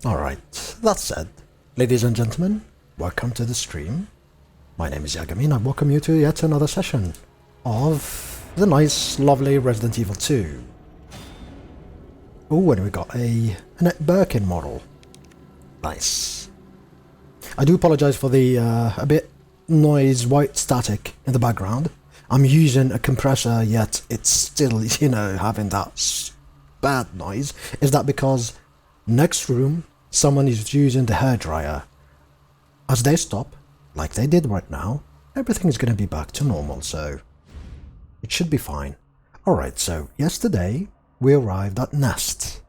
Alright, that said, ladies and gentlemen, welcome to the stream. My name is Yagami and I welcome you to yet another session of the nice, lovely Resident Evil 2. Oh, and we got a Annette Birkin model. Nice. I do apologise for the a bit noise, white static in the background. I'm using a compressor, yet it's still, having that bad noise. Is that because next room, someone is using the hairdryer? As they stop, like they did right now, everything is going to be back to normal, so it should be fine. Alright, so yesterday we arrived at Nest.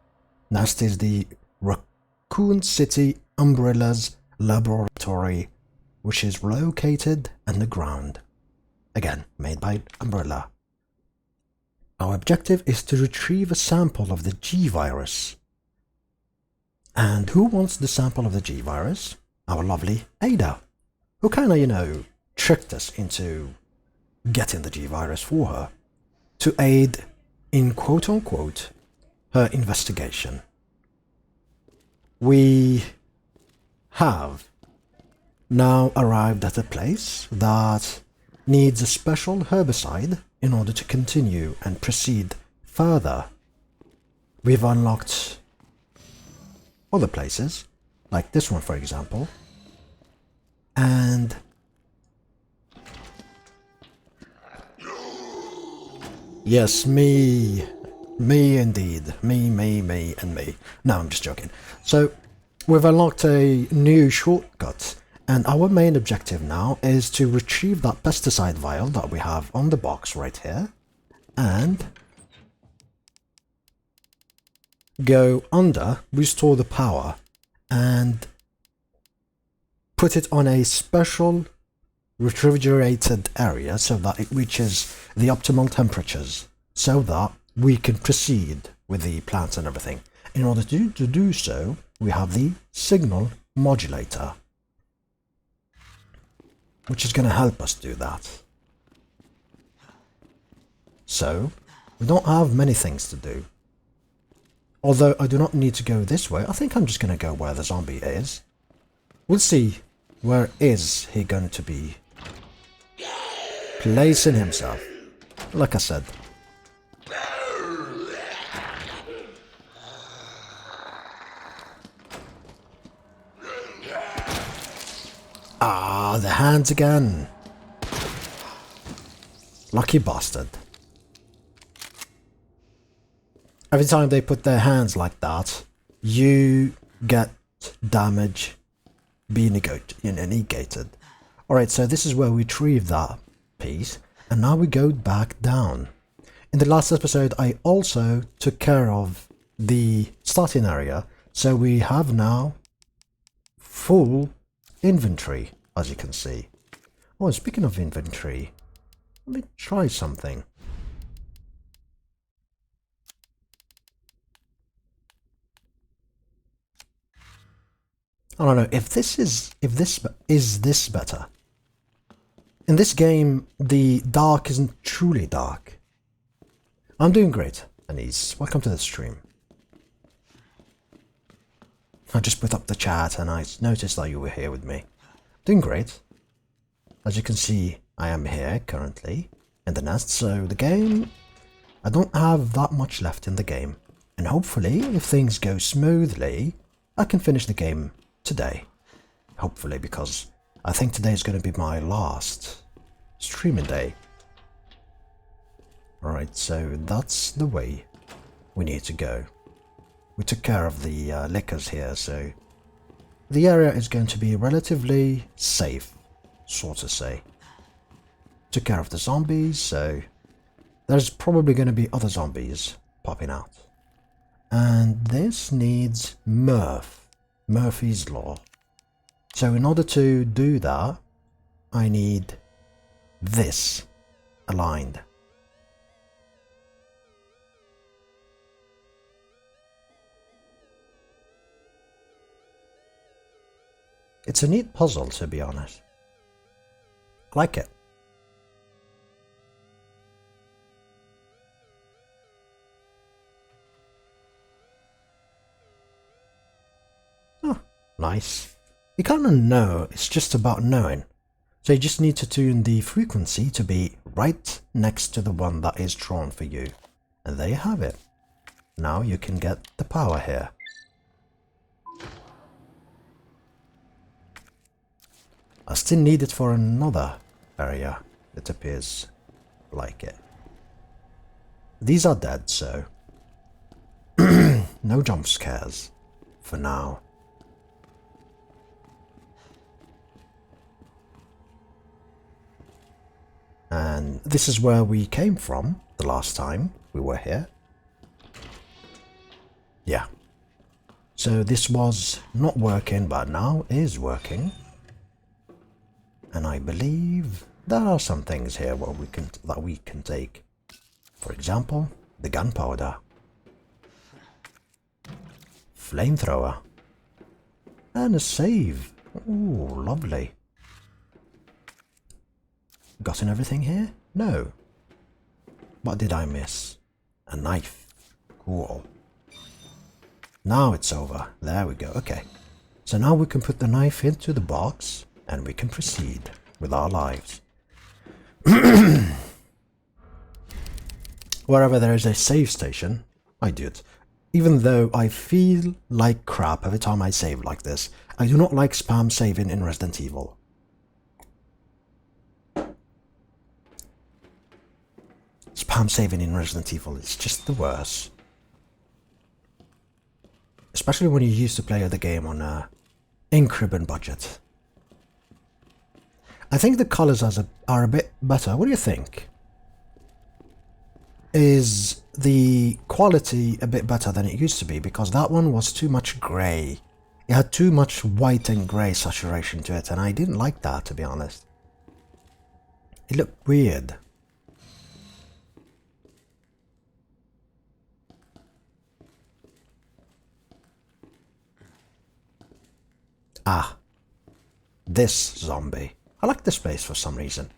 Nest is the Raccoon City Umbrella's laboratory, which is located underground. Again, made by Umbrella. Our objective is to retrieve a sample of the G-Virus. And who wants the sample of the G-Virus? Our lovely Ada, who kinda, tricked us into getting the G-Virus for her, to aid in quote-unquote her investigation. We have now arrived at a place that needs a special herbicide in order to continue and proceed further. We've unlocked other places, like this one for example, and yes, me indeed, me, and me. No, I'm just joking. So, we've unlocked a new shortcut, and our main objective now is to retrieve that pesticide vial that we have on the box right here, and go under, restore the power, and put it on a special refrigerated area so that it reaches the optimal temperatures, so that we can proceed with the plants and everything. In order to do so, we have the signal modulator, which is going to help us do that. So, we don't have many things to do. Although I do not need to go this way, I think I'm just going to go where the zombie is. We'll see where is he going to be placing himself. Like I said. Ah, the hands again. Lucky bastard. Every time they put their hands like that, you get damage being negated. Alright, so this is where we retrieve that piece, and now we go back down. In the last episode, I also took care of the starting area, so we have now full inventory, as you can see. Oh, and speaking of inventory, let me try something. I don't know if this is better. In this game, the dark isn't truly dark. I'm doing great, Anise. Welcome to the stream. I just put up the chat and I noticed that you were here with me. Doing great. As you can see, I am here currently in the nest, so the game, I don't have that much left in the game. And hopefully, if things go smoothly, I can finish the game today. Hopefully, because I think today is going to be my last streaming day. Alright, so that's the way we need to go. We took care of the liquors here, so the area is going to be relatively safe, sort of say. Took care of the zombies, so there's probably going to be other zombies popping out. And this needs Murphy's Law. So in order to do that, I need this aligned. It's a neat puzzle, to be honest. I like it. Nice. You kind of know, it's just about knowing. So you just need to tune the frequency to be right next to the one that is drawn for you. And there you have it. Now you can get the power here. I still need it for another area. It appears like it. These are dead, so no jump scares for now. And this is where we came from the last time we were here. Yeah. So this was not working, but now is working. And I believe there are some things here that we can take. For example, the gunpowder, flamethrower, and a save. Ooh, lovely. Gotten everything here? No. What did I miss? A knife. Cool. Now it's over. There we go. Okay. So now we can put the knife into the box and we can proceed with our lives. Wherever there is a save station, I do it. Even though I feel like crap every time I save like this, I do not like spam saving in Resident Evil. Spam saving in Resident Evil is just the worst. Especially when you used to play the game on a increment budget. I think the colors are a bit better. What do you think? Is the quality a bit better than it used to be? Because that one was too much grey. It had too much white and grey saturation to it, and I didn't like that, to be honest. It looked weird. Ah, this zombie. I like this place for some reason.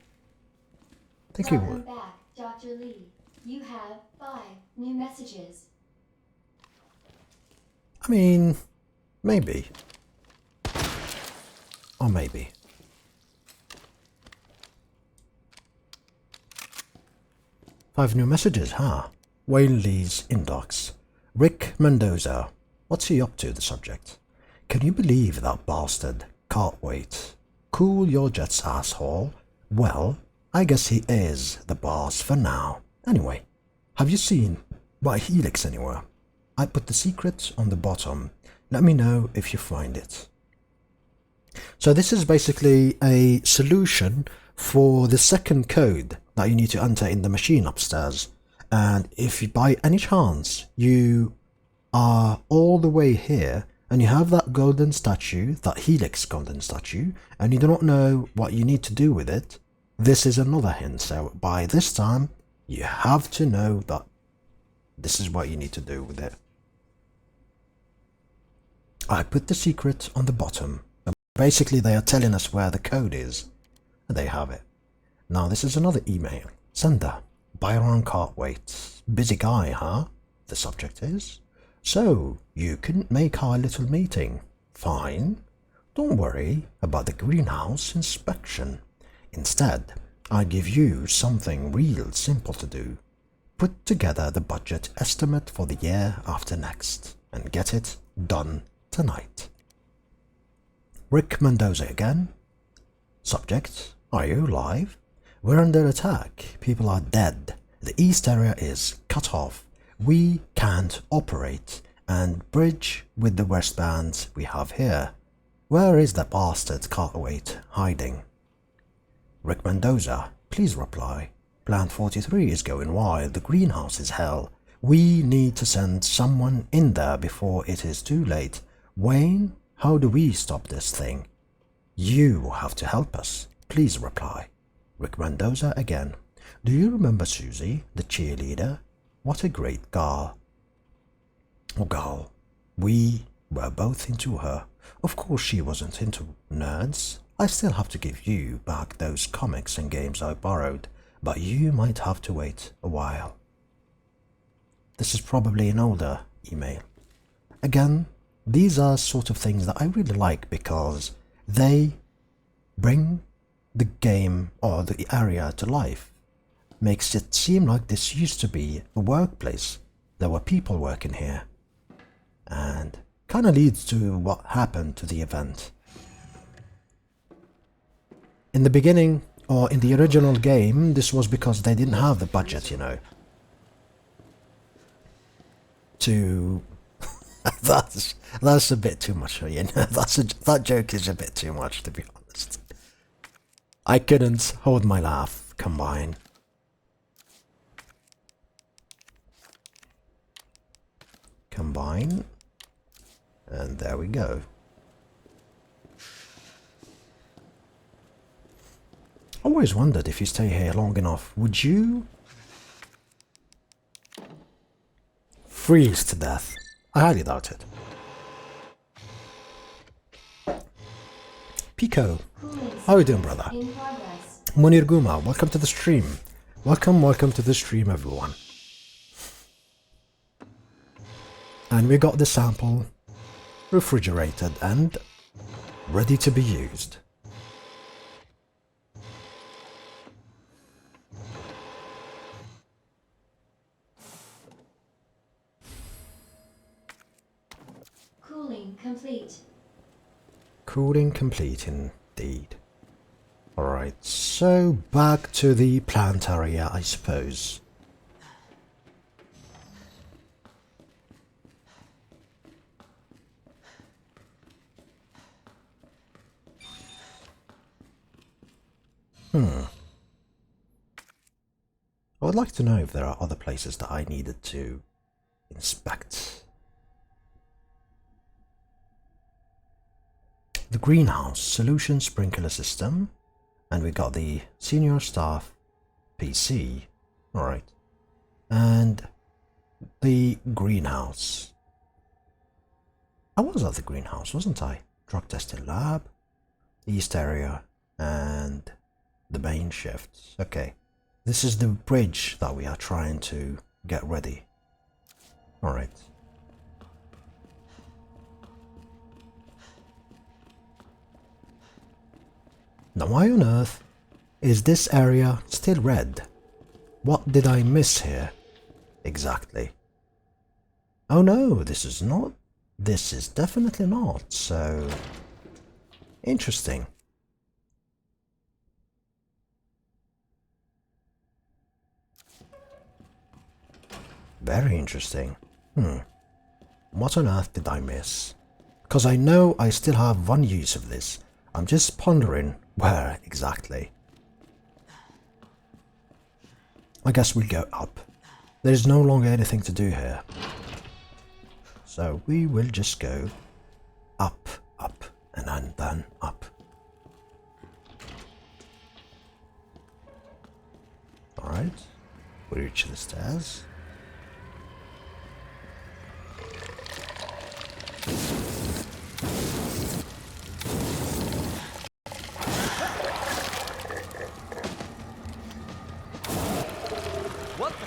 Thank you. Welcome back, Dr. Lee. You have 5 new messages. I mean, maybe. Or maybe. Five new messages, huh? Wayne Lee's inbox. Rick Mendoza. What's he up to, the subject? Can you believe that bastard? Can't wait. Cool your jets, asshole. Well, I guess he is the boss for now. Anyway, have you seen my helix anywhere? I put the secret on the bottom. Let me know if you find it. So this is basically a solution for the second code that you need to enter in the machine upstairs. And if you, by any chance you are all the way here and you have that golden statue, that helix golden statue, and you do not know what you need to do with it, this is another hint. So by this time you have to know that this is what you need to do with it. I put the secret on the bottom. Basically they are telling us where the code is, and they have it. Now this is another email. Sender, Byron can't wait. Busy guy, huh? The subject is. So, you couldn't make our little meeting. Fine. Don't worry about the greenhouse inspection. Instead, I give you something real simple to do. Put together the budget estimate for the year after next, and get it done tonight. Rick Mendoza again. Subject, are you alive? We're under attack. People are dead. The east area is cut off. We can't operate and bridge with the westbound we have here. Where is that bastard Cartwright hiding? Rick Mendoza, please reply. Plant 43 is going wild. The greenhouse is hell. We need to send someone in there before it is too late. Wayne, how do we stop this thing? You have to help us. Please reply. Rick Mendoza again. Do you remember Susie, the cheerleader? What a great girl. Oh, girl. We were both into her. Of course she wasn't into nerds. I still have to give you back those comics and games I borrowed, but you might have to wait a while. This is probably an older email. Again, these are sort of things that I really like because they bring the game or the area to life. Makes it seem like this used to be a workplace. There were people working here. And kind of leads to what happened to the event. In the beginning, or in the original game, this was because they didn't have the budget, you know, to... that's a bit too much, you know, that joke is a bit too much, to be honest. I couldn't hold my laugh, combine. Combine, and there we go. Always wondered if you stay here long enough, would you freeze to death? I highly doubt it. Pico, how are you doing, brother? Munir Guma, welcome to the stream. Welcome to the stream, everyone. And we got the sample refrigerated and ready to be used. Cooling complete. Cooling complete indeed. Alright, so back to the plant area, I suppose. I would like to know if there are other places that I needed to inspect. The greenhouse solution sprinkler system, and we got the senior staff PC. Alright. And the greenhouse. I was at the greenhouse, wasn't I? Drug testing lab, east area, and the main shifts. Okay. This is the bridge that we are trying to get ready. Alright. Now why on earth is this area still red? What did I miss here? Exactly. Oh no, this is not. This is definitely not, so... Interesting. Very interesting. What on earth did I miss? Because I know I still have one use of this. I'm just pondering where exactly. I guess we'll go up. There's no longer anything to do here. So we will just go up, up, and then up. Alright. We reach the stairs. What the?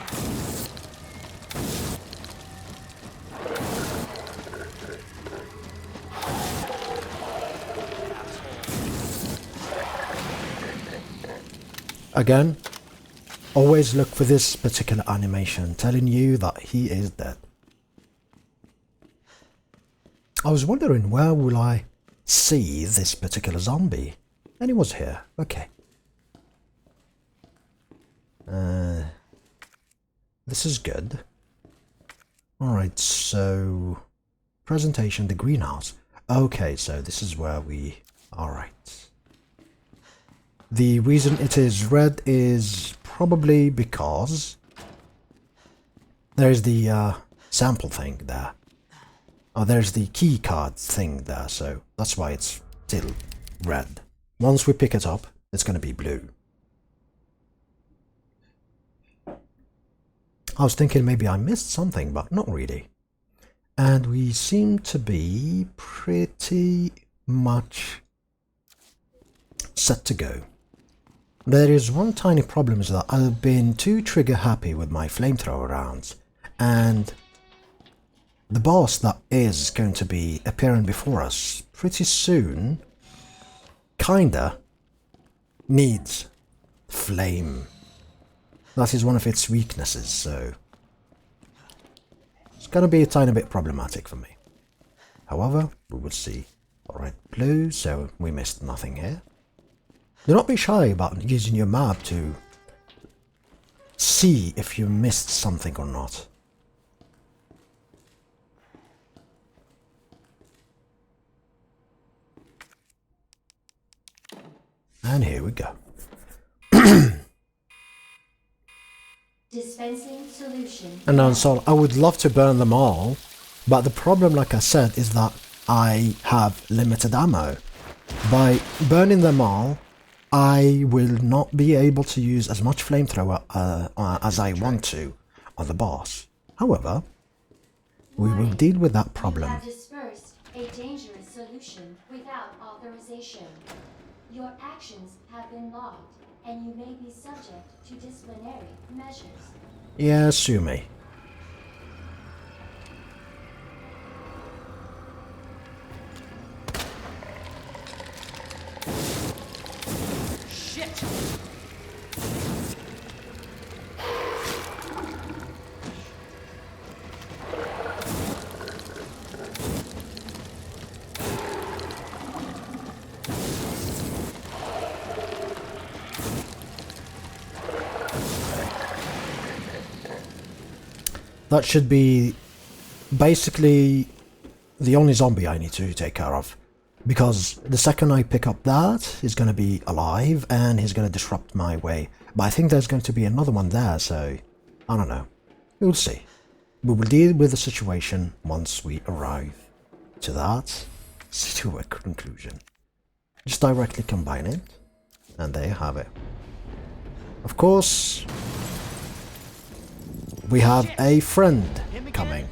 Again, always look for this particular animation telling you that he is dead. I was wondering where will I see this particular zombie? And he was here. Okay. This is good. Alright, so... Presentation, the greenhouse. Okay, so this is where we... Alright. The reason it is red is probably because... There's the sample thing there. Oh, there's the key card thing there, so that's why it's still red. Once we pick it up, it's going to be blue. I was thinking maybe I missed something, but not really. And we seem to be pretty much set to go. There is one tiny problem, is that I've been too trigger happy with my flamethrower rounds, and the boss that is going to be appearing before us pretty soon kinda needs flame. That is one of its weaknesses, so it's gonna be a tiny bit problematic for me. However, we will see. Alright, blue, so we missed nothing here. Do not be shy about using your map to see if you missed something or not. And here we go. Dispensing solution. And now, so I would love to burn them all, but the problem, like I said, is that I have limited ammo. By burning them all, I will not be able to use as much flamethrower as I want to on the boss. However, we will deal with that problem. You have dispersed a dangerous solution without authorization. Your actions have been logged, and you may be subject to disciplinary measures. Yeah, sue me. Shit! That should be basically the only zombie I need to take care of. Because the second I pick up that, he's going to be alive and he's going to disrupt my way. But I think there's going to be another one there, so I don't know. We'll see. We will deal with the situation once we arrive to that to a conclusion. Just directly combine it, and there you have it. Of course, we have a friend coming.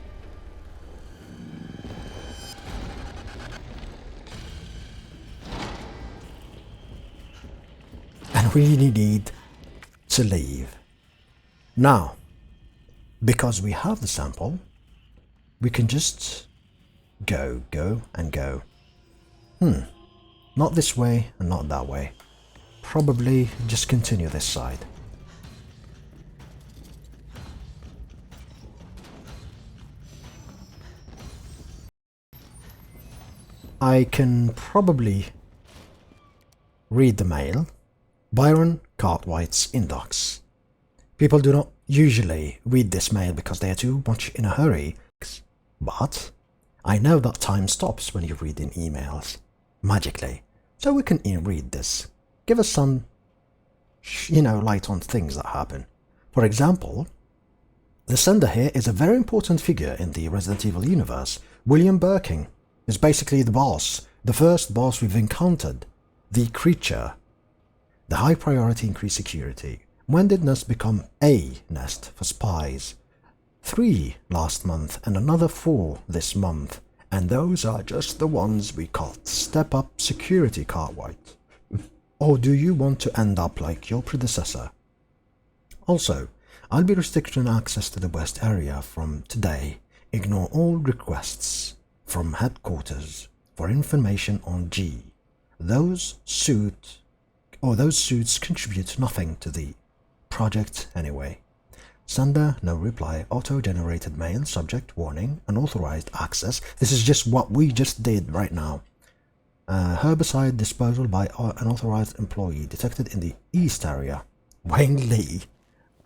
And we need to leave. Now, because we have the sample, we can just go, and go. Not this way and not that way. Probably just continue this side. I can probably read the mail. Byron Cartwright's inbox. People do not usually read this mail because they are too much in a hurry, but I know that time stops when you read in emails, magically, so we can read this. Give us some, light on things that happen. For example, the sender here is a very important figure in the Resident Evil universe. William Birkin is basically the boss, the first boss we've encountered, the creature. The high priority increased security. When did Nest become a nest for spies? 3 last month and another 4 this month. And those are just the ones we caught. Step up security, Cartwright. Or do you want to end up like your predecessor? Also, I'll be restricting access to the West area from today. Ignore all requests from headquarters for information on G. Those suits contribute nothing to the project anyway. Sender, no reply, auto-generated mail, subject, warning, unauthorized access. This is just what we just did right now. Herbicide disposal by unauthorized employee detected in the East area. Wayne Lee.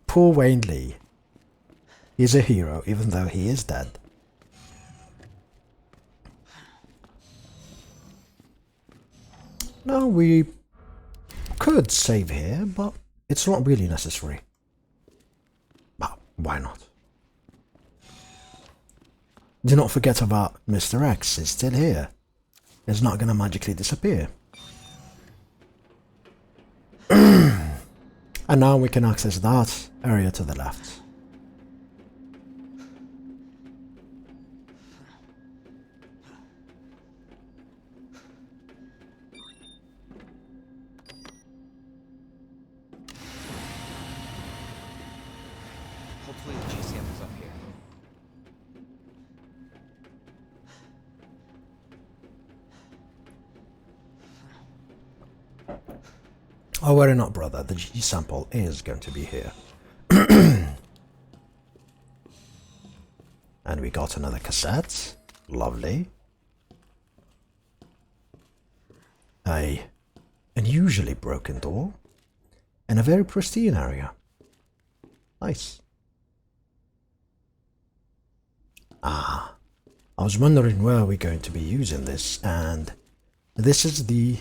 Poor Wayne Lee. He's a hero even though he is dead. Now we could save here, but it's not really necessary. But why not? Do not forget about Mr. X, he's still here. He's not gonna magically disappear. And now we can access that area to the left. Hopefully the GCM is up here. Oh, worry not, brother. The G sample is going to be here. And we got another cassette. Lovely. A unusually broken door. In a very pristine area. Nice. Ah. I was wondering where we're going to be using this, and this is the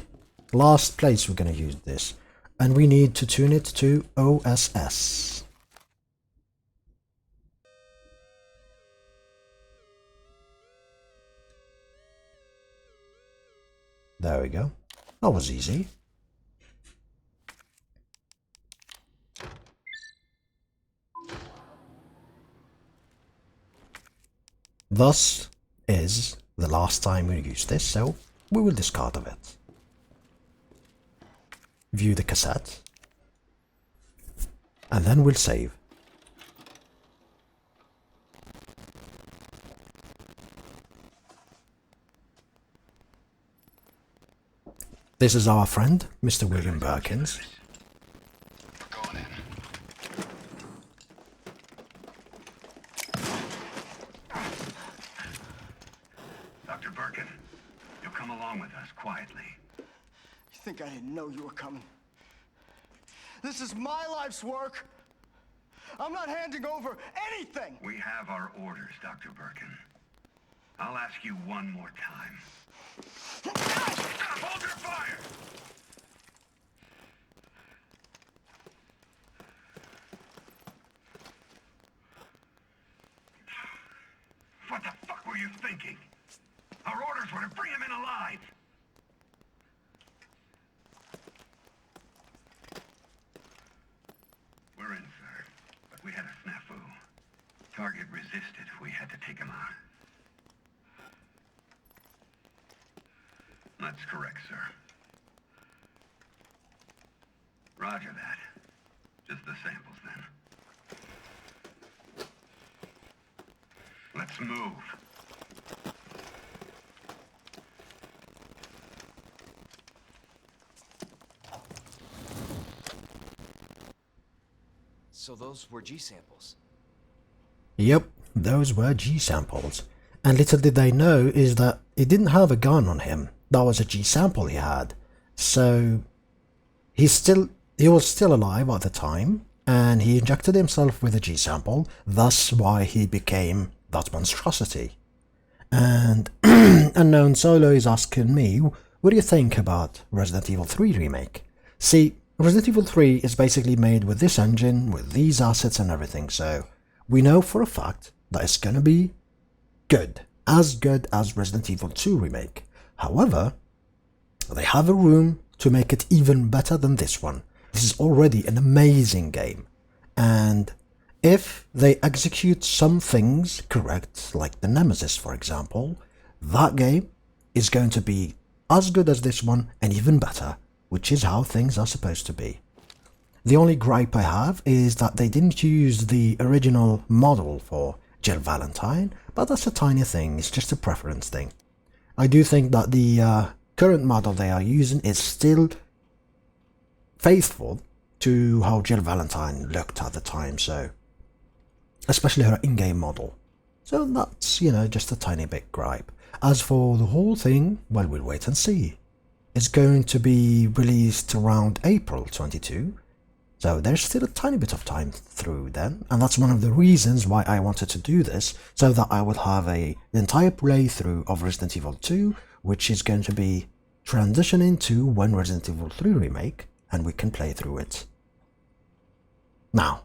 last place we're going to use this. And we need to tune it to OSS. There we go. That was easy. Thus is the last time we use this, so we will discard of it. View the cassette. And then we'll save. This is our friend, Mr. William Birkins. We're going in. Dr. Birkin, you'll come along with us quietly. You think I didn't know you were coming? This is my life's work. I'm not handing over anything. We have our orders, Dr. Birkin. I'll ask you one more time. Hold your fire! What the fuck were you thinking? Our orders were to bring him in alive. We're in, sir. But we had a snafu. Target resisted. We had to take him out. That's correct, sir. Roger that. Just the samples, then. Let's move. So those were G samples. Yep, those were G samples. And little did they know is that he didn't have a gun on him. That was a G sample he had. So he was still alive at the time, and he injected himself with a G sample, thus why he became that monstrosity. And Unknown Solo is asking me, what do you think about Resident Evil 3 remake? See, Resident Evil 3 is basically made with this engine, with these assets and everything, so we know for a fact that it's gonna be good as Resident Evil 2 remake. However, they have a room to make it even better than this one. This is already an amazing game, and if they execute some things correct, like the Nemesis for example, that game is going to be as good as this one and even better, which is how things are supposed to be. The only gripe I have is that they didn't use the original model for Jill Valentine, but that's a tiny thing, it's just a preference thing. I do think that the current model they are using is still faithful to how Jill Valentine looked at the time, so especially her in-game model. So that's, just a tiny bit gripe. As for the whole thing, well, we'll wait and see. It's going to be released around April 22, so there's still a tiny bit of time through then, and that's one of the reasons why I wanted to do this, so that I would have the entire playthrough of Resident Evil 2, which is going to be transitioning to when Resident Evil 3 remake, and we can play through it. Now,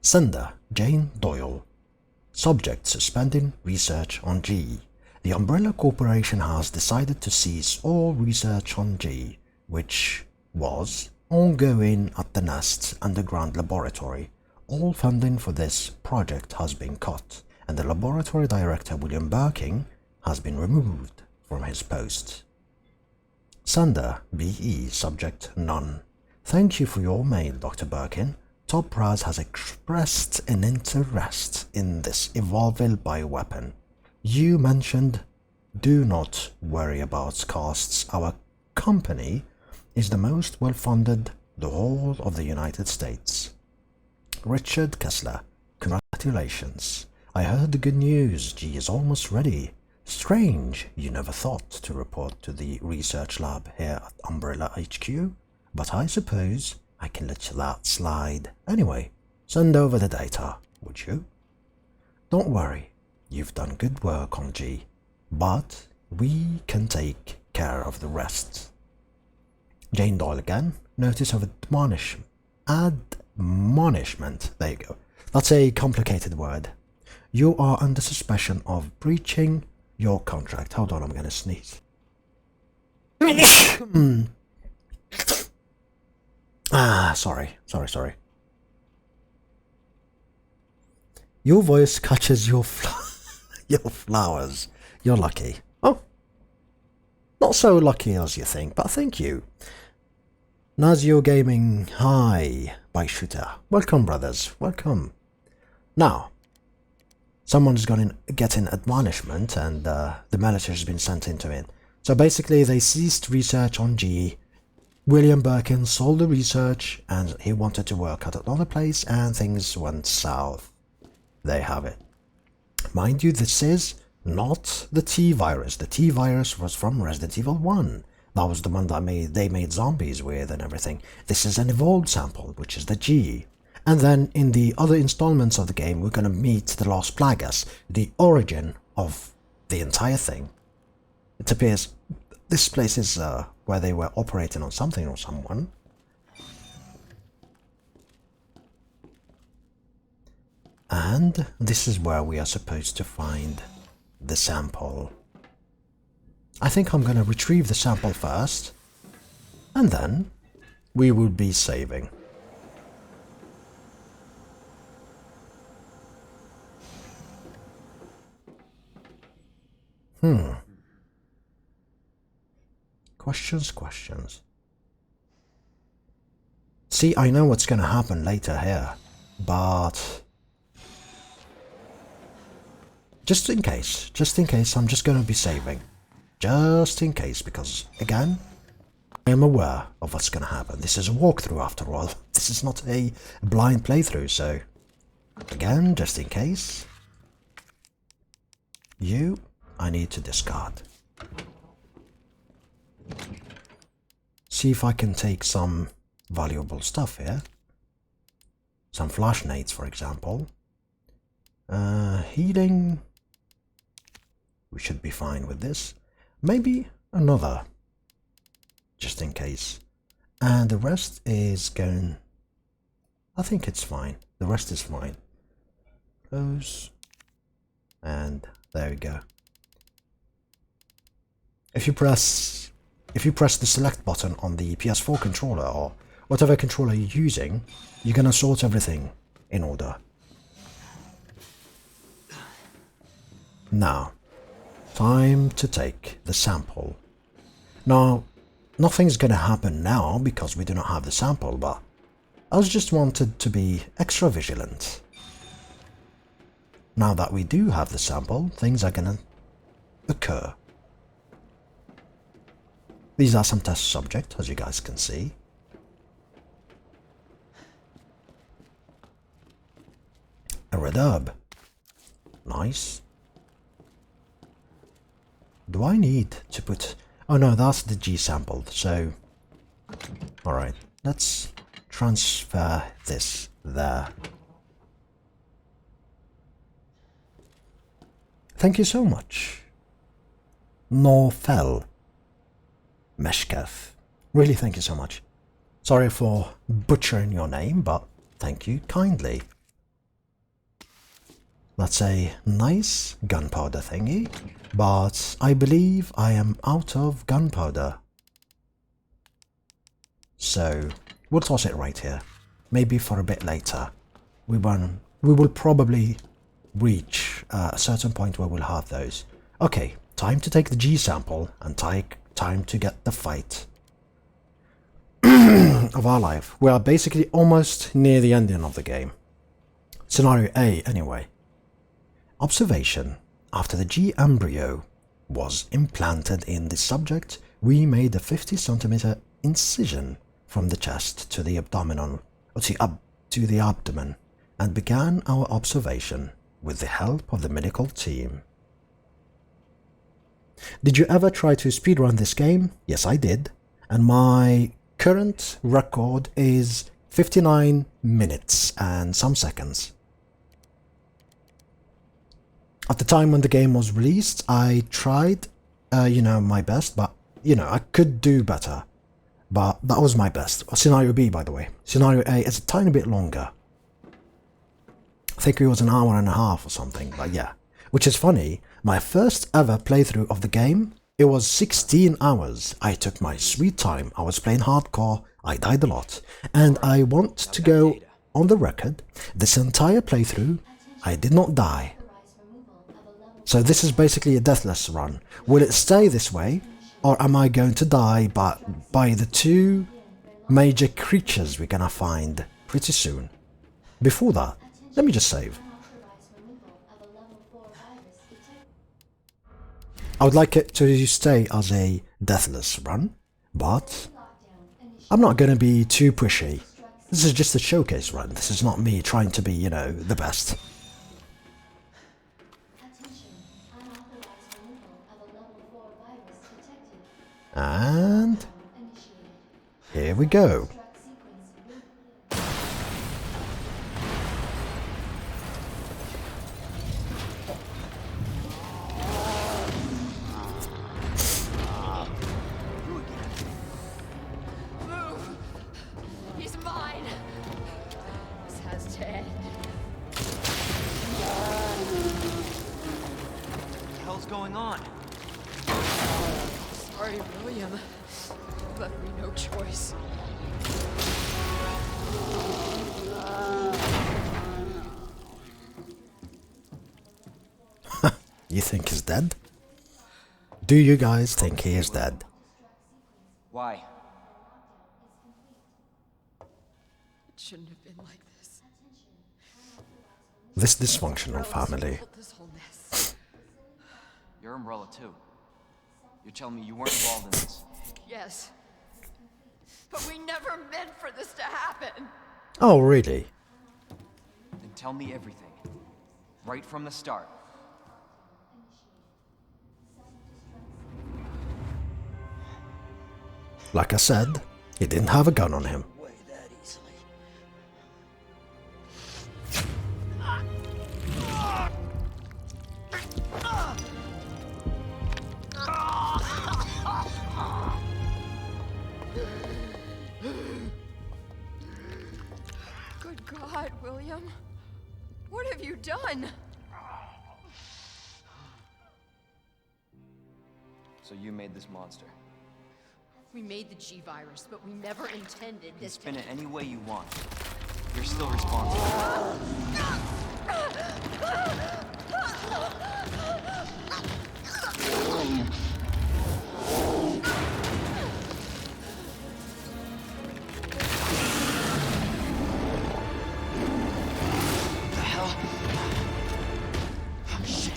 sender Jane Doyle. Subject suspending research on G. The Umbrella Corporation has decided to cease all research on G, which was ongoing at the Nest underground laboratory. All funding for this project has been cut, and the laboratory director William Birkin has been removed from his post. Sender BE subject none. Thank you for your mail, Dr. Birkin. Top Brass has expressed an interest in this evolving bioweapon. You mentioned, do not worry about costs. Our company is the most well-funded the whole of the United States. Richard Kessler, congratulations. I heard the good news. G is almost ready. Strange, you never thought to report to the research lab here at Umbrella HQ, but I suppose I can let that slide. Anyway, send over the data, would you? Don't worry, you've done good work on G, but we can take care of the rest. Jane Doyle again. Notice of admonishment. There you go. That's a complicated word. You are under suspicion of breaching your contract. Hold on, I'm going to sneeze. Sorry. Your voice catches your your flowers. You're lucky. Oh, not so lucky as you think, but thank you. Nazio Gaming, hi, by Shooter. Welcome, brothers, welcome. Now, someone's going to get an admonishment, and the military has been sent into it. So basically, they ceased research on G. William Birkin sold the research, and he wanted to work at another place, and things went south. They have it. Mind you, this is not the T-virus. The T-virus was from Resident Evil 1. That was the one that they made zombies with and everything. This is an evolved sample, which is the G. And then in the other installments of the game, we're going to meet the Lost Plagas, the origin of the entire thing. It appears this place is where they were operating on something or someone. And this is where we are supposed to find the sample. I think I'm going to retrieve the sample first, and then we will be saving. Questions. See, I know what's going to happen later here, but just in case, I'm just going to be saving. Just in case, because, again, I am aware of what's going to happen. This is a walkthrough, after all. This is not a blind playthrough, so, again, just in case, I need to discard. See if I can take some valuable stuff here. Some flash nades, for example. Healing. We should be fine with this. Maybe another, just in case. And the rest is going... I think it's fine. The rest is fine. Close. And there we go. If you press the select button on the PS4 controller or whatever controller you're using, you're gonna sort everything in order. Now, time to take the sample. Now, nothing's gonna happen now because we do not have the sample, but I just wanted to be extra vigilant. Now that we do have the sample, things are gonna occur. These are some test subjects, as you guys can see. A red herb. Nice. Do I need to put... Oh no, that's the G sampled, so... Alright, let's transfer this there. Thank you so much. Norfel Meshkev. Really thank you so much. Sorry for butchering your name, but thank you kindly. That's a nice gunpowder thingy, but I believe I am out of gunpowder. So, we'll toss it right here. Maybe for a bit later. We will probably reach a certain point where we'll have those. Okay, time to take the G sample and time to get the fight of our life. We are basically almost near the ending of the game. Scenario A, anyway. Observation. After the G embryo was implanted in the subject, we made a 50 centimeter incision from the chest to the abdominal, or to the abdomen, and began our observation with the help of the medical team. Did you ever try to speedrun this game? Yes, I did, and my current record is 59 minutes and some seconds. At the time when the game was released, I tried, my best, but, I could do better. But that was my best. Scenario B, by the way. Scenario A is a tiny bit longer. I think it was an hour and a half or something, but yeah. Which is funny, my first ever playthrough of the game, it was 16 hours. I took my sweet time, I was playing hardcore, I died a lot. And I want to go on the record, this entire playthrough, I did not die. So this is basically a deathless run. Will it stay this way, or am I going to die by the two major creatures we're gonna find pretty soon? Before that, let me just save. I would like it to stay as a deathless run, but I'm not gonna be too pushy. This is just a showcase run. This is not me trying to be, the best. And here we go. Move! He's mine! This has to end. What the hell's going on? Sorry, William. You left me no choice. You think he's dead? Do you guys think he is dead? Why? It shouldn't have been like this. This dysfunctional Umbrella's family. built this whole mess. You're Umbrella too. You're telling me you weren't involved in this? Yes. But we never meant for this to happen. Oh, really? Then tell me everything. Right from the start. Like I said, he didn't have a gun on him. Way that easily. Good God, William. What have you done? So you made this monster. We made the G-Virus, but we never intended You can this spin it any way you want. You're still responsible. What the hell? Oh, shit.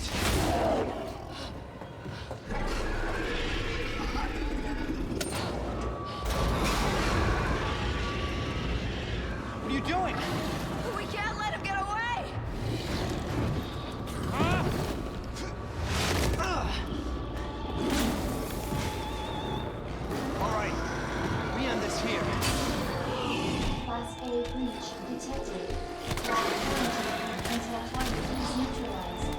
What are you doing? We can't let him get away! All right. We end this here. Class A breach detected. Quarantine until target is neutralized.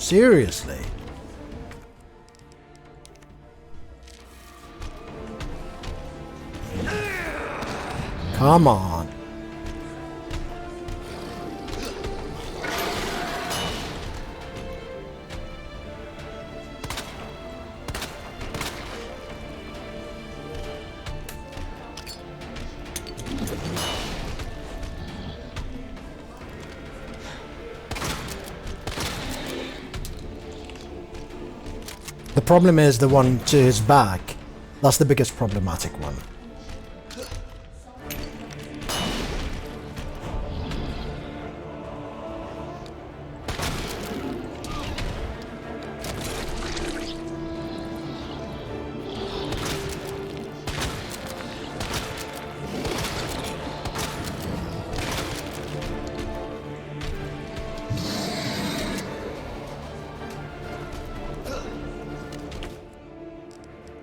Seriously? Come on. The problem is the one to his back. That's the biggest problematic one.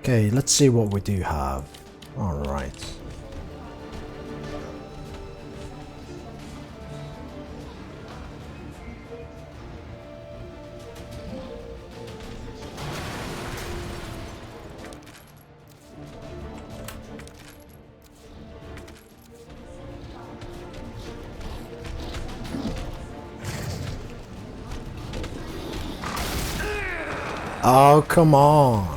Okay, let's see what we do have. Alright. Oh, come on.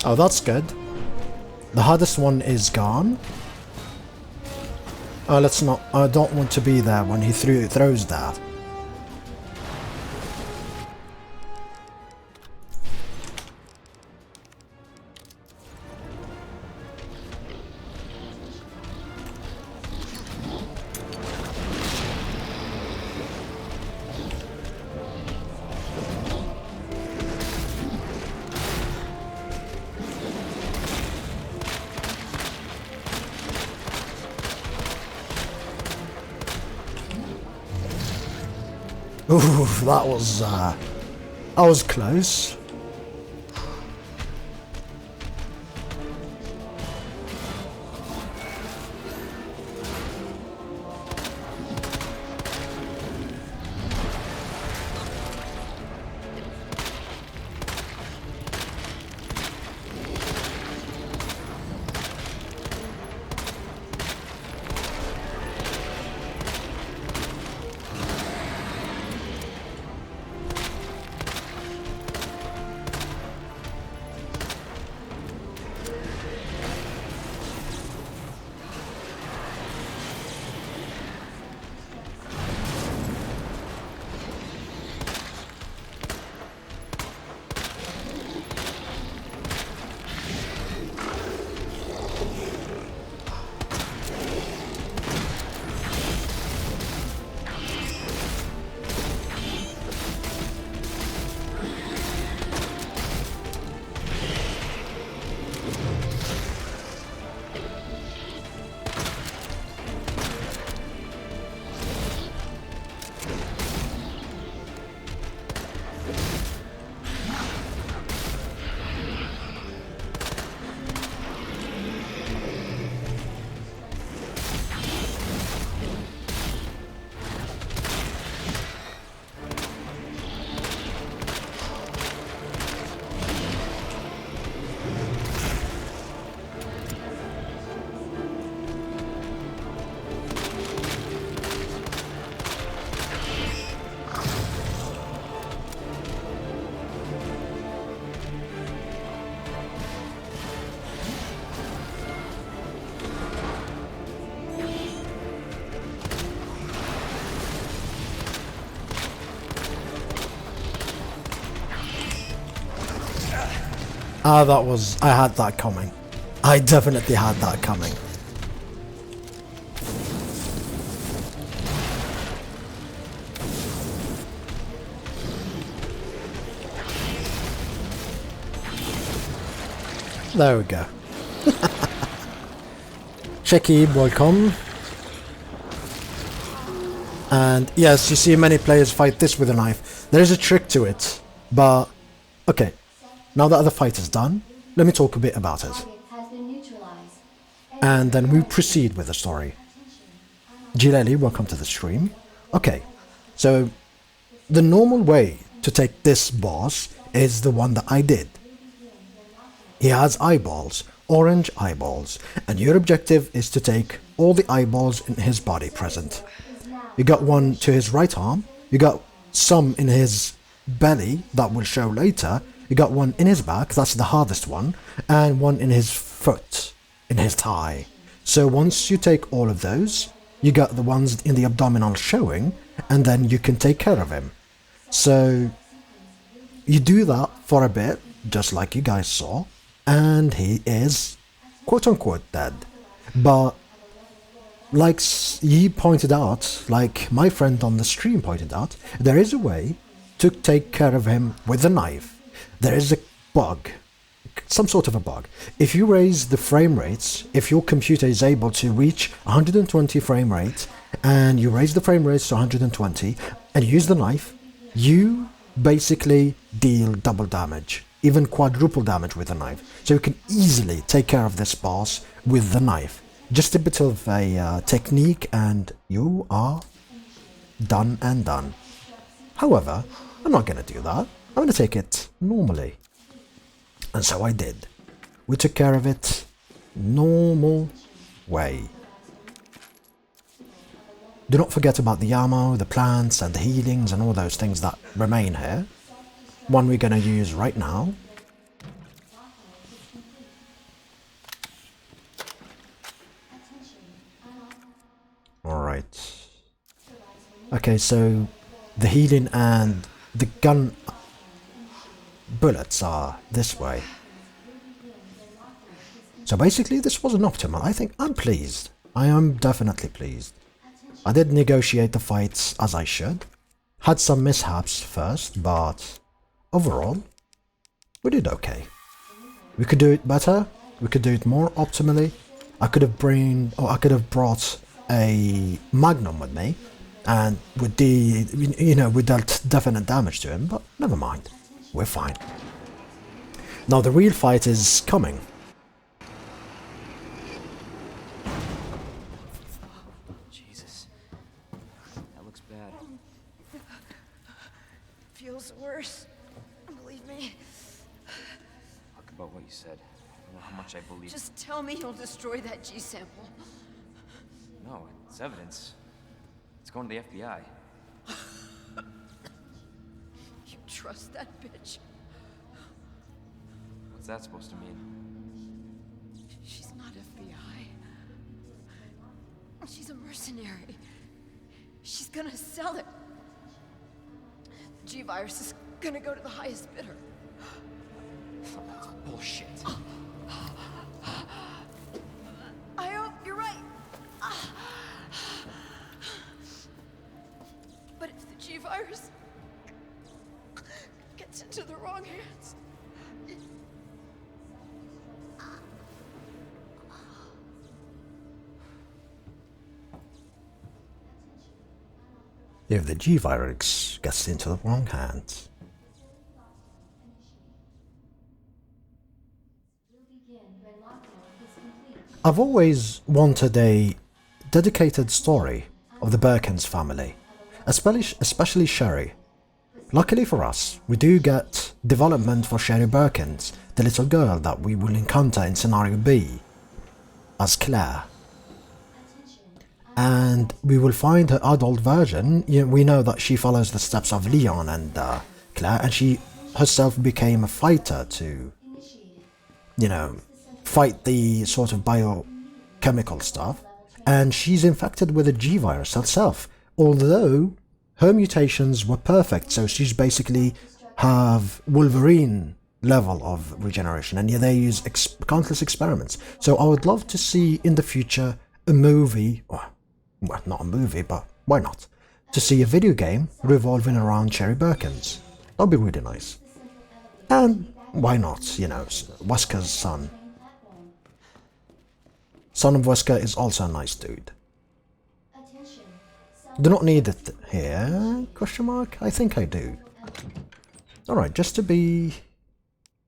Oh, that's good. The hardest one is gone. Oh, let's not. I don't want to be there when he throws that. Ooh, that was close. Ah, that was... I had that coming. I definitely had that coming. There we go. Shekib, welcome. And yes, you see many players fight this with a knife. There is a trick to it, but... Okay. Now that the fight is done, let me talk a bit about it. Target has been neutralized. And then we proceed with the story. Gileli, welcome to the stream. Okay, so the normal way to take this boss is the one that I did. He has eyeballs, orange eyeballs, and your objective is to take all the eyeballs in his body present. You got one to his right arm, you got some in his belly that will show later, you got one in his back, that's the hardest one, and one in his foot, in his thigh. So once you take all of those, you got the ones in the abdominal showing, and then you can take care of him. So you do that for a bit, just like you guys saw, and he is quote-unquote dead. But like he pointed out, like my friend on the stream pointed out, there is a way to take care of him with a knife. There is a bug, some sort of a bug. If you raise the frame rates, if your computer is able to reach 120 frame rate, and you raise the frame rates to 120, and you use the knife, you basically deal double damage, even quadruple damage with a knife. So you can easily take care of this boss with the knife. Just a bit of a technique and you are done and done. However, I'm not going to do that. I'm going to take it normally. And so I did. We took care of it normal way. Do not forget about the ammo, the plants and the healings and all those things that remain here. One we're going to use right now. Alright. Okay, so the healing and the gun bullets are this way. So basically this wasn't optimal. I think I'm pleased. I am definitely pleased. I did negotiate the fights as I should. Had some mishaps first, but overall, we did okay. We could do it better. We could do it more optimally. I could have brought a Magnum with me, and with the, we dealt definite damage to him, but never mind. We're fine. Now the real fight is coming. Jesus. That looks bad. Feels worse. Believe me. Talk about what you said. I don't know how much I believe. Just tell me you'll destroy that G sample. No, it's evidence. It's going to the FBI. You trust that bitch? What's that supposed to mean? She's not FBI. She's a mercenary. She's gonna sell it. The G-Virus is gonna go to the highest bidder. That's bullshit. I hope you're right. But if the G-Virus gets into the wrong hands... If the G-Virus gets into the wrong hands. I've always wanted a dedicated story of the Birkins family, especially Sherry. Luckily for us, we do get development for Sherry Birkins, the little girl that we will encounter in Scenario B, as Claire. And we will find her adult version. We know that she follows the steps of Leon and Claire, and she herself became a fighter to, fight the sort of biochemical stuff. And she's infected with a G-Virus herself, although her mutations were perfect, so she's basically have Wolverine level of regeneration, and they use countless experiments. So I would love to see in the future a movie, well, not a movie, but why not? To see a video game revolving around Sherry Birkins. That'd be really nice. And why not, Wesker's son. Son of Wesker is also a nice dude. Do not need it here, question mark? I think I do. Alright, just to be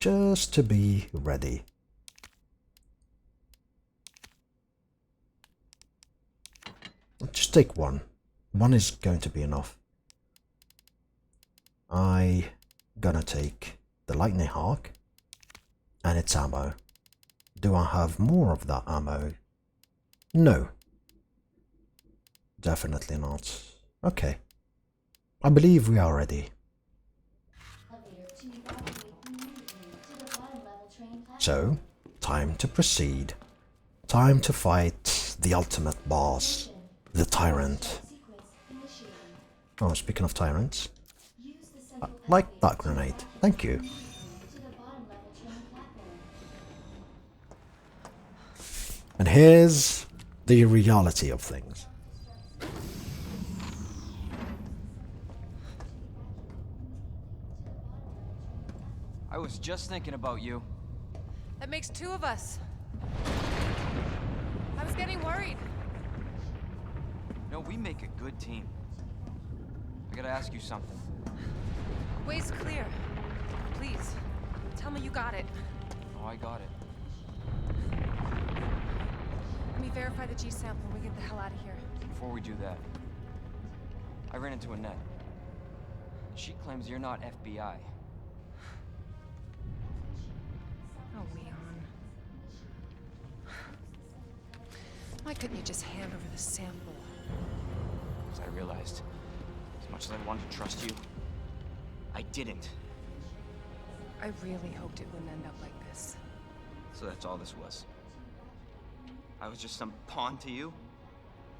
just to be ready. Just take one. One is going to be enough. I gonna take the lightning hawk and its ammo. Do I have more of that ammo? No. Definitely not. Okay. I believe we are ready. Elevator to evacuate immediately to the bottom level train platform. So, time to proceed. Time to fight the ultimate boss, the tyrant. Sequence initiated. Oh, speaking of tyrants, Use the central like elevator that to grenade. evacuate Thank you. immediately to the bottom level train platform. And here's the reality of things. I was just thinking about you. That makes two of us. I was getting worried. No, we make a good team. I gotta ask you something. Way's clear. Please, tell me you got it. Oh, I got it. Let me verify the G sample and we get the hell out of here. Before we do that, I ran into Annette. She claims you're not FBI. Oh, Leon. Why couldn't you just hand over the sample? As I realized, as much as I wanted to trust you, I didn't. I really hoped it wouldn't end up like this. So that's all this was. I was just some pawn to you,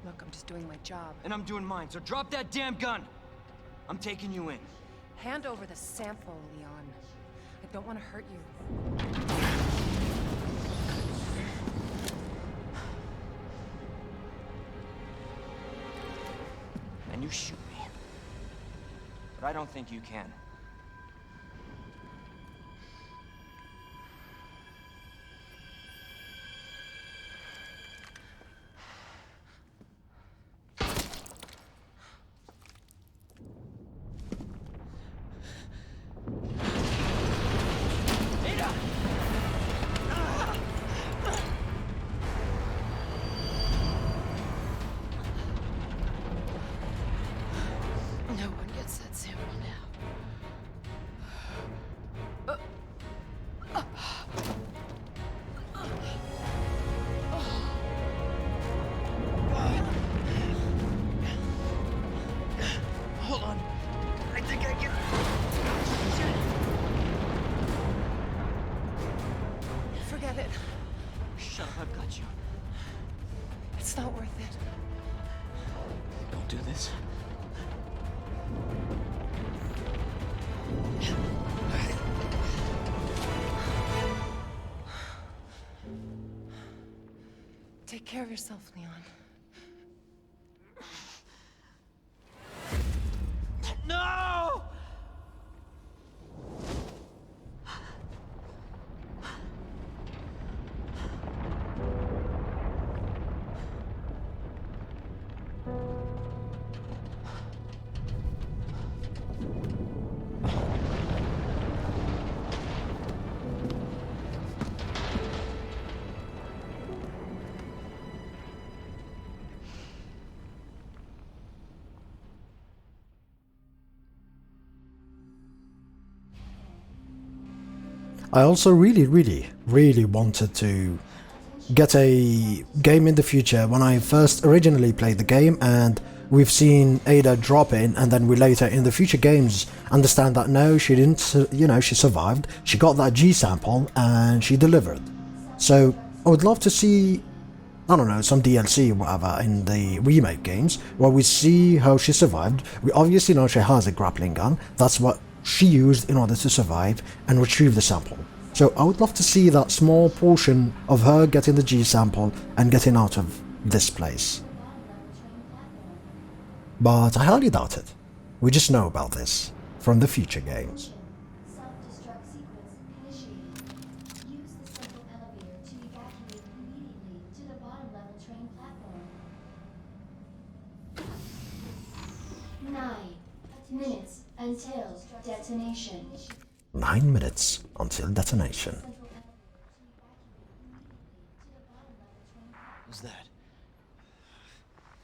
Look, I'm just doing my job. and I'm doing mine, so drop that damn gun! I'm taking you in. Hand over the sample, Leon. I don't want to hurt you. And you shoot me. But I don't think you can. No one gets that sample now. Hold on. I think I can. Forget it. Shut up, I've got you. It's not worth it. Don't do this. Take care of yourself, Leon. No! I also really wanted to get a game in the future when I first originally played the game, and we've seen Ada drop in, and then we later in the future games understand that no, she didn't, you know, she survived, she got that G sample and she delivered. So I would love to see, I don't know, some DLC or whatever in the remake games where we see how she survived. We obviously know she has a grappling gun, that's what she used in order to survive and retrieve the sample. So I would love to see that small portion of her getting the G sample and getting out of this place. But I highly doubt it. We just know about this from the future games. Self-destruct sequence initiated. Use the central elevator to evacuate immediately to the bottom level train platform. 9 minutes until detonation. 9 minutes until detonation. What's that?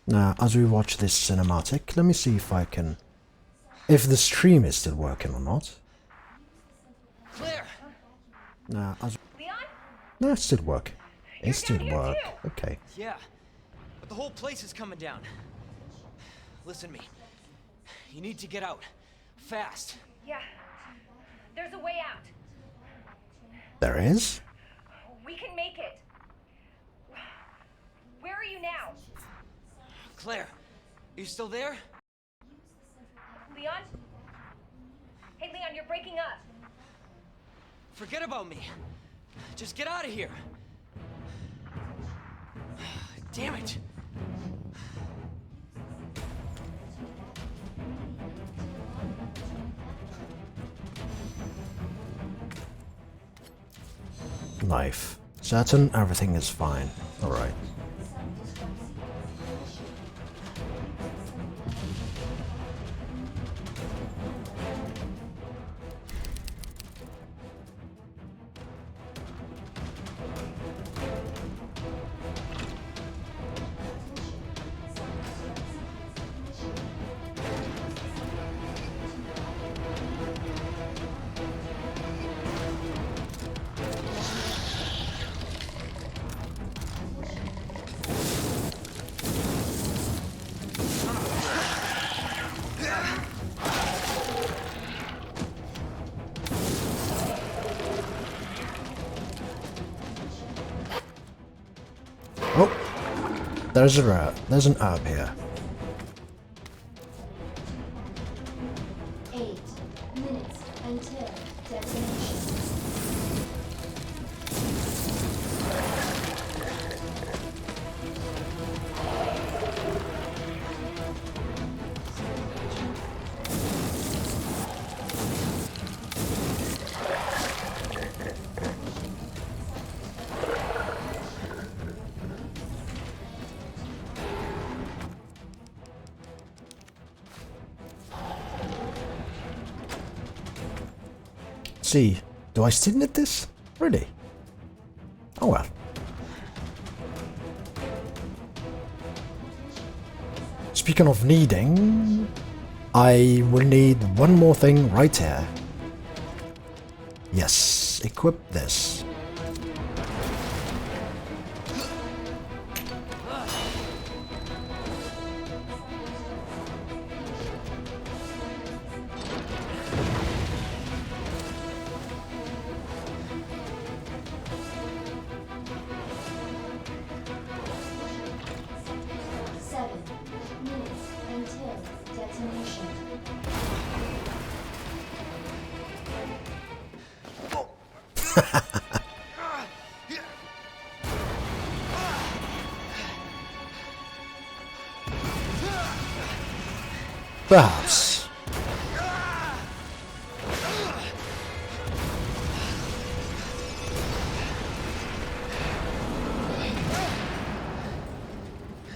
Now, as we watch this cinematic, let me see if I can... if the stream is still working or not. Claire! Now, as... Leon? No, it still work. It still down here work. too. Okay. Yeah, but the whole place is coming down. Listen to me. You need to get out. Fast. Yeah. There's a way out. There is? We can make it. Where are you now? Claire, are you still there? Leon? Hey, Leon, you're breaking up. Forget about me. Just get out of here. Damn it. Life. Certain everything is fine. Alright. Oh! There's a herb. There's an herb here. 8 minutes until detonation. See, do I still need this? Really? Oh well. Speaking of needing, I will need one more thing right here. Yes, equip this. Perhaps.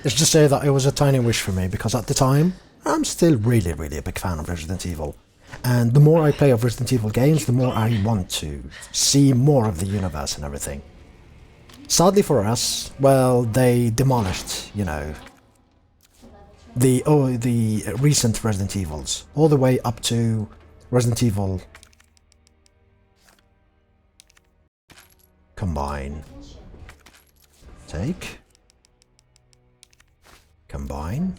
Let's just say that it was a tiny wish for me, because at the time, I'm still really a big fan of Resident Evil. And the more I play of Resident Evil games, the more I want to see more of the universe and everything. Sadly for us, well, they demolished, you know, the recent Resident Evils, all the way up to Resident Evil Combine. Take. Combine.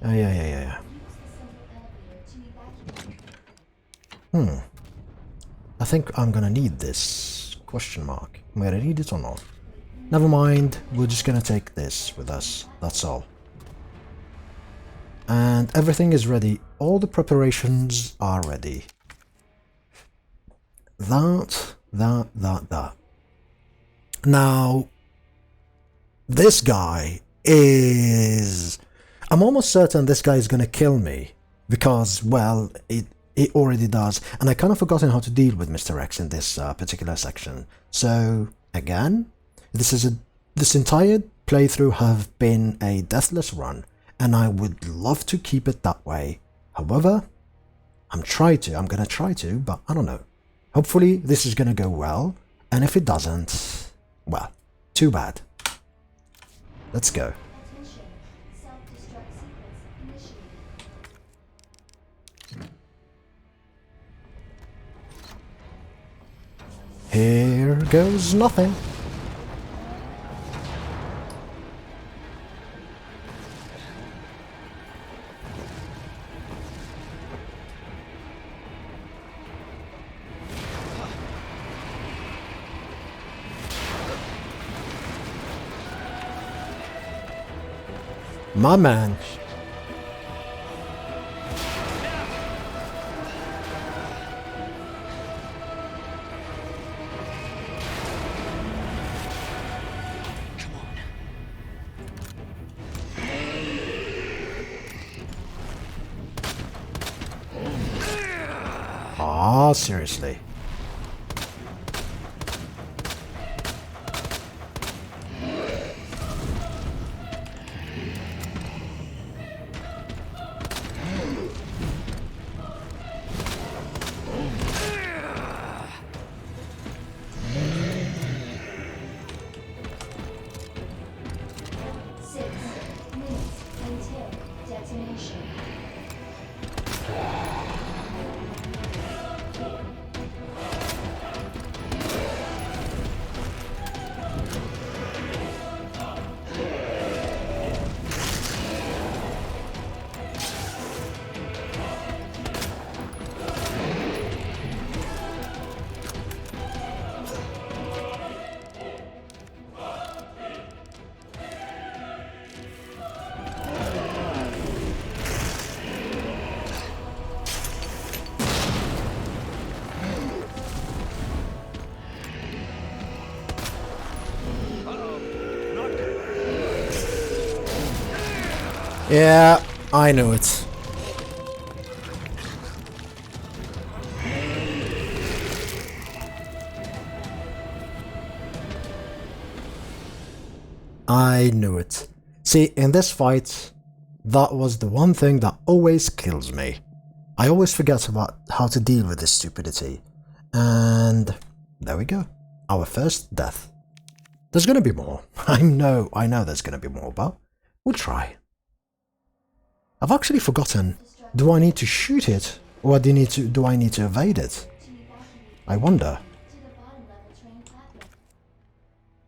Yeah. I think I'm gonna need this. Question mark. Am I gonna need it or not? Never mind, we're just gonna take this with us, that's all. And everything is ready. All the preparations are ready. That. Now, this guy is... I'm almost certain this guy is gonna kill me, because, well, it already does, and I kind of forgotten how to deal with Mr. X in this particular section. So, again, this entire playthrough have been a deathless run, and I would love to keep it that way. However, I'm gonna try to, but I don't know. Hopefully this is gonna go well, and if it doesn't, well, too bad. Let's go. Attention. Self-destruct sequence initiated. Here goes nothing. My man. Ah, seriously. Until detonation. Yeah, I knew it. I knew it. See, in this fight, that was the one thing that always kills me. I always forget about how to deal with this stupidity. And there we go. Our first death. There's gonna be more. I know there's gonna be more, but we'll try. I've actually forgotten. Do I need to shoot it, or do I need to evade it? I wonder. To the bottom level train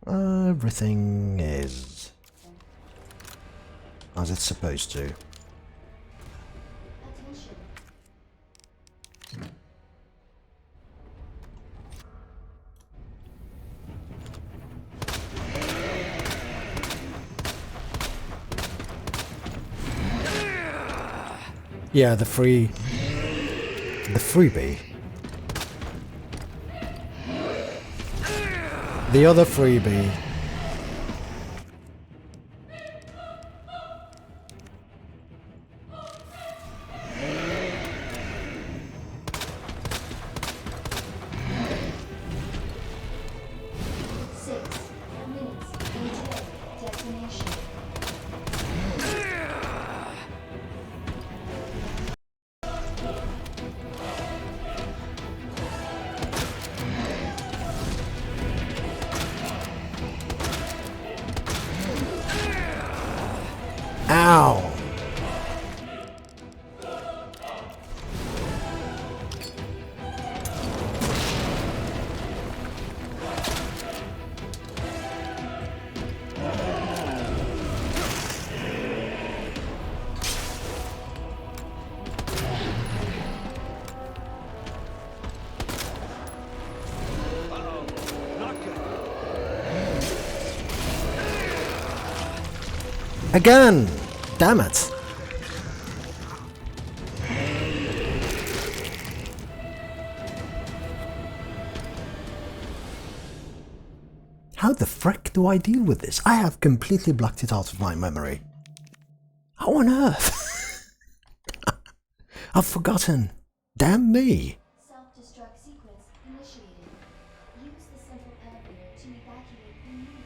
platform. Everything is as it's supposed to. Attention. Yeah, the freebie. The other freebie. Destination. Ow! Again! Damn it! How the frick do I deal with this? I have completely blocked it out of my memory. How on earth? I've forgotten. Damn me. Self-destruct sequence initiated. Use the central elevator to evacuate immediately.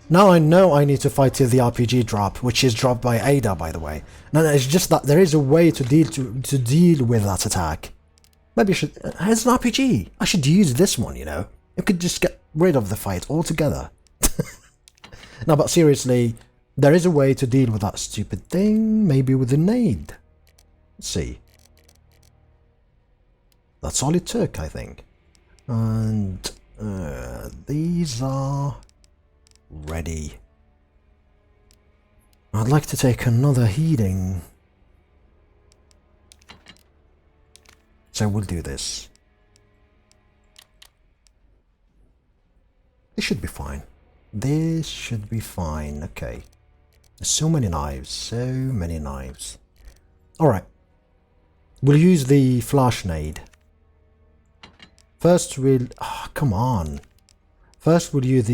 Now I know I need to fight till the RPG drop, which is dropped by Ada, by the way. No, it's just that there is a way to deal with that attack. Maybe I should... It's an RPG. I should use this one, you know. You could just get rid of the fight altogether. No, but seriously, there is a way to deal with that stupid thing. Maybe with a nade. Let's see. That's all it took, I think. And these are ready. I'd like to take another heating. So we'll do this. This should be fine. This should be fine. Okay. There's so many knives. So many knives. Alright. We'll use the flash nade. First we'll... Oh, come on. First we'll use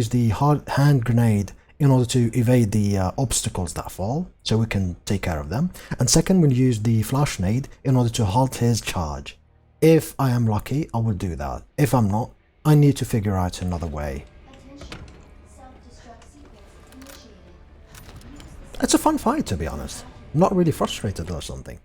the hard hand grenade in order to evade the obstacles that fall, so we can take care of them. And second, we'll use the flash nade in order to halt his charge. If I am lucky, I will do that. If I'm not, I need to figure out another way. Attention. Self-destruct sequence initiated. It's a fun fight, to be honest. I'm not really frustrated or something.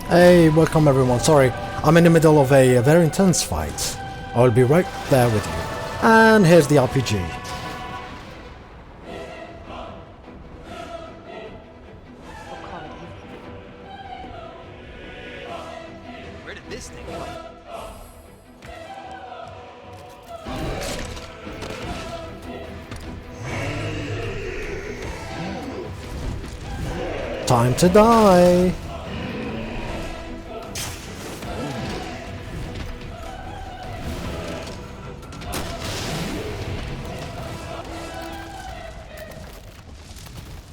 Hey, welcome everyone. Sorry, I'm in the middle of a very intense fight. I'll be right there with you. And here's the RPG. Where did this thing come? Time to die.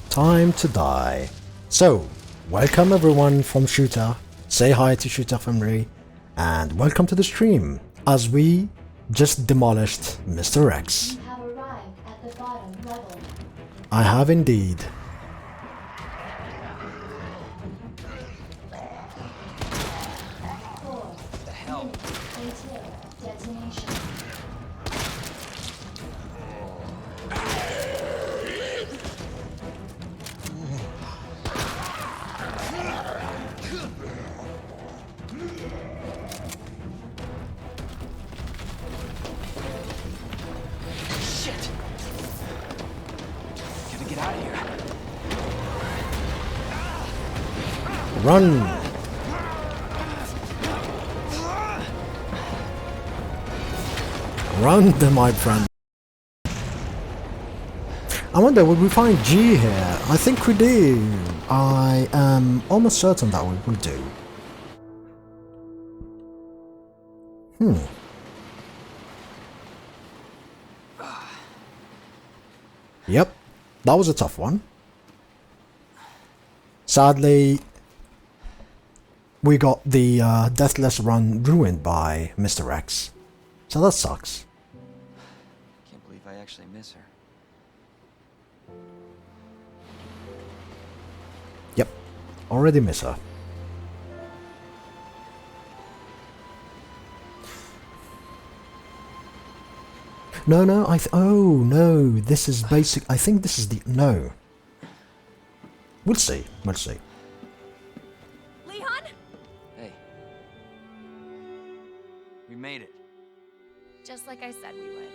Time to die. So, welcome everyone from Shooter. Say hi to Shooter Family, and welcome to the stream as we just demolished Mr. X. You have arrived at the bottom level. I have indeed. The hell? Until detonation. Shit! Gotta get out of here. Run! Run, my friend. I wonder, would we find G here? I think we do. I am almost certain that we will do. Yep, that was a tough one. Sadly, we got the Deathless run ruined by Mr. X. So that sucks. Can't believe I actually miss her. Yep, already miss her. No, oh no, this is basic. I think this is the, no. We'll see, we'll see. Leon? Hey. We made it. Just like I said we would.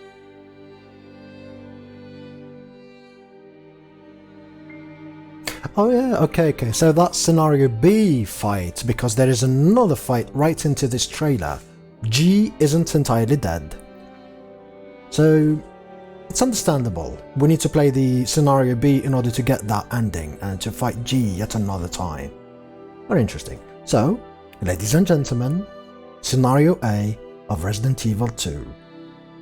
Oh yeah, okay, so that's scenario B fight, because there is another fight right into this trailer. G isn't entirely dead. So, it's understandable. We need to play the scenario B in order to get that ending and to fight G yet another time. Very interesting. So, ladies and gentlemen, scenario A of Resident Evil 2.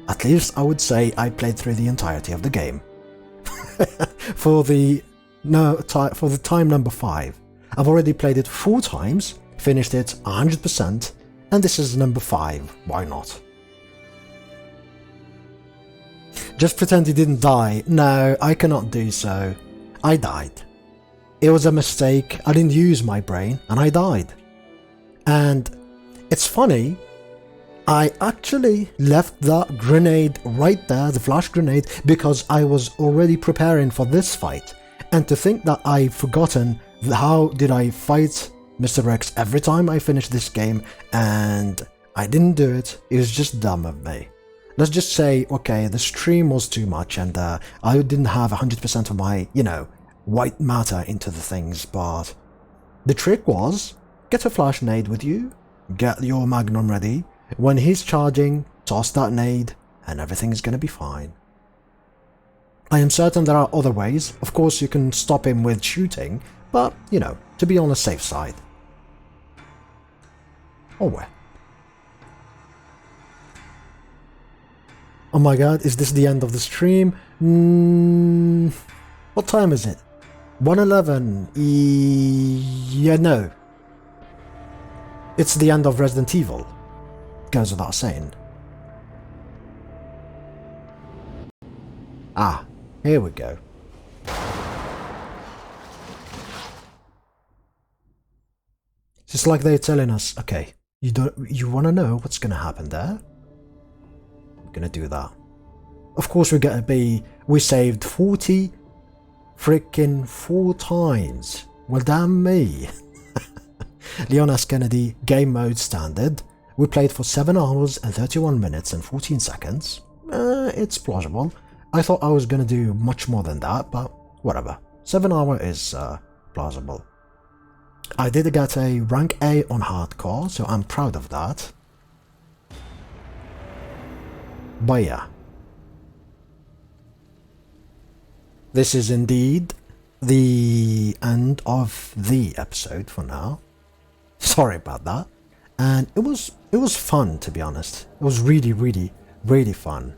At least I would say I played through the entirety of the game. for the time number 5. I've already played it 4 times, finished it 100%, and this is number 5. Why not? Just pretend he didn't die. No, I cannot do so. I died. It was a mistake. I didn't use my brain, and I died. And it's funny, I actually left that grenade right there, the flash grenade, because I was already preparing for this fight. And to think that I've forgotten how did I fight Mr. X every time I finished this game, and I didn't do it, it was just dumb of me. Let's just say, okay, the stream was too much and I didn't have 100% of my, white matter into the things, but the trick was, get a flash nade with you, get your magnum ready, when he's charging, toss that nade, and everything's gonna be fine. I am certain there are other ways, of course you can stop him with shooting, but, to be on the safe side. Oh well. Oh my god, is this the end of the stream? What time is it? 1:11. Yeah, no. It's the end of Resident Evil. Goes without saying. Ah, here we go. It's like they're telling us, okay, you wanna know what's gonna happen there? Gonna do that. Of course we saved 40 freaking 4 times. Well damn me. Leon S. Kennedy game mode standard. We played for 7 hours and 31 minutes and 14 seconds. It's plausible. I thought I was gonna do much more than that, but whatever. 7 hours is plausible. I did get a rank A on hardcore, so I'm proud of that. But yeah, this is indeed the end of the episode for now. Sorry about that. And it was fun, to be honest. It was really fun.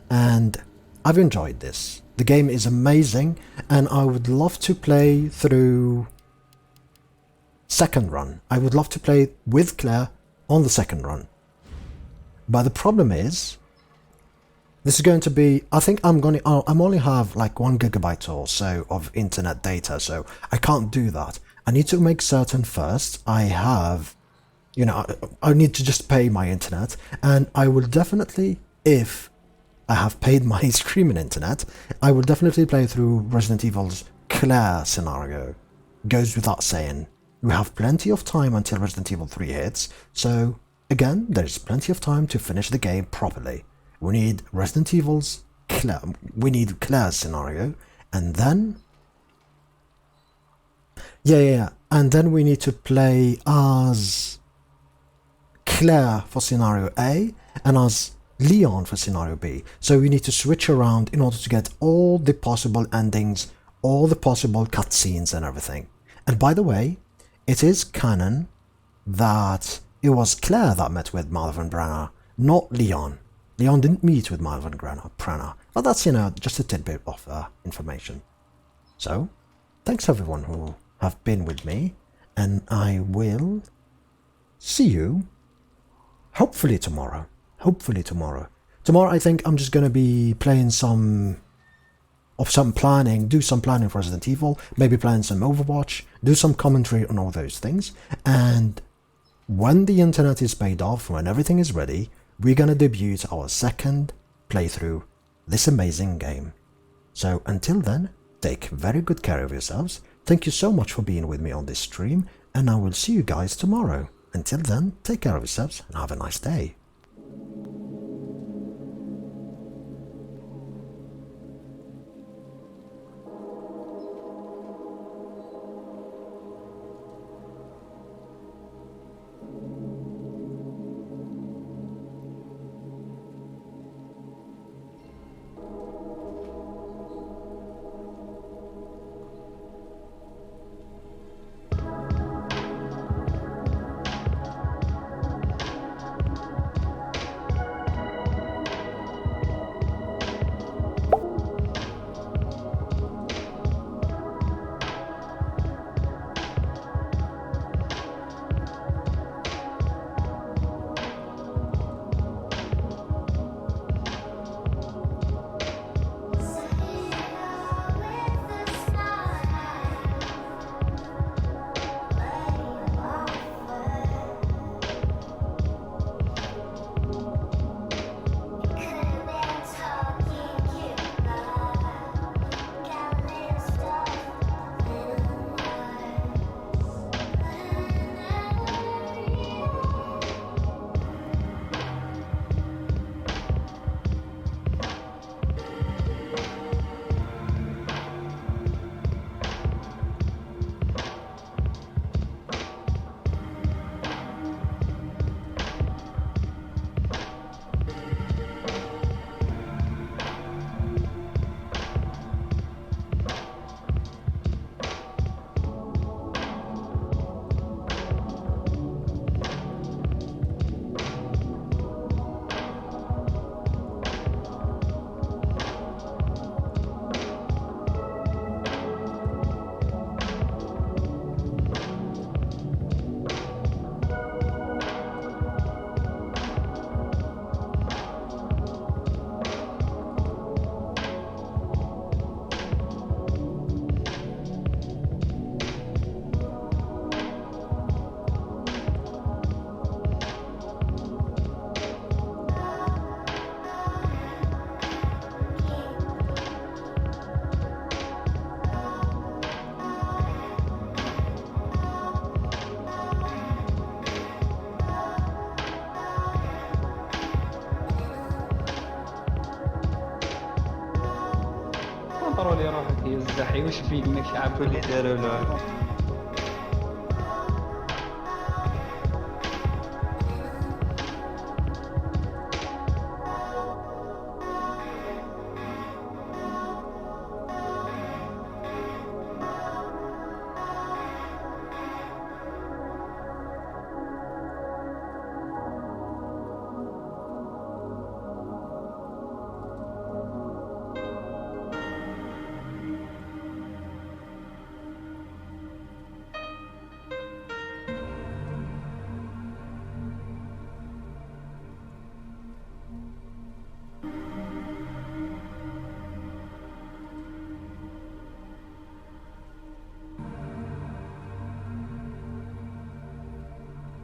And I've enjoyed this. The game is amazing, and I would love to play through second run. I would love to play with Claire on the second run. But the problem is, this is going to be, I think I'm only have like 1 gigabyte or so of internet data, so I can't do that. I need to make certain first I have, I need to just pay my internet, and I will definitely, if I have paid my streaming internet, I will definitely play through Resident Evil's Claire scenario. Goes without saying. We have plenty of time until Resident Evil 3 hits, so again, there is plenty of time to finish the game properly. We need Resident Evil's Claire, we need Claire's scenario, and then... Yeah, and then we need to play as Claire for scenario A, and as Leon for scenario B. So we need to switch around in order to get all the possible endings, all the possible cutscenes and everything. And by the way, it is canon that it was Claire that met with Malvern Branagh, not Leon. Leon didn't meet with Malvern Branagh. But that's, just a tidbit of information. So, thanks everyone who have been with me, and I will see you hopefully tomorrow. Tomorrow I think I'm just going to be playing some planning, do some planning for Resident Evil, maybe playing some Overwatch, do some commentary on all those things, and when the internet is paid off, when everything is ready, we're going to debut our second playthrough this amazing game. So until then, take very good care of yourselves. Thank you so much for being with me on this stream, and I will see you guys tomorrow. Until then, take care of yourselves and have a nice day. نظروا لي روحك يا الزحي، وش فيك انك شعب كل داروا له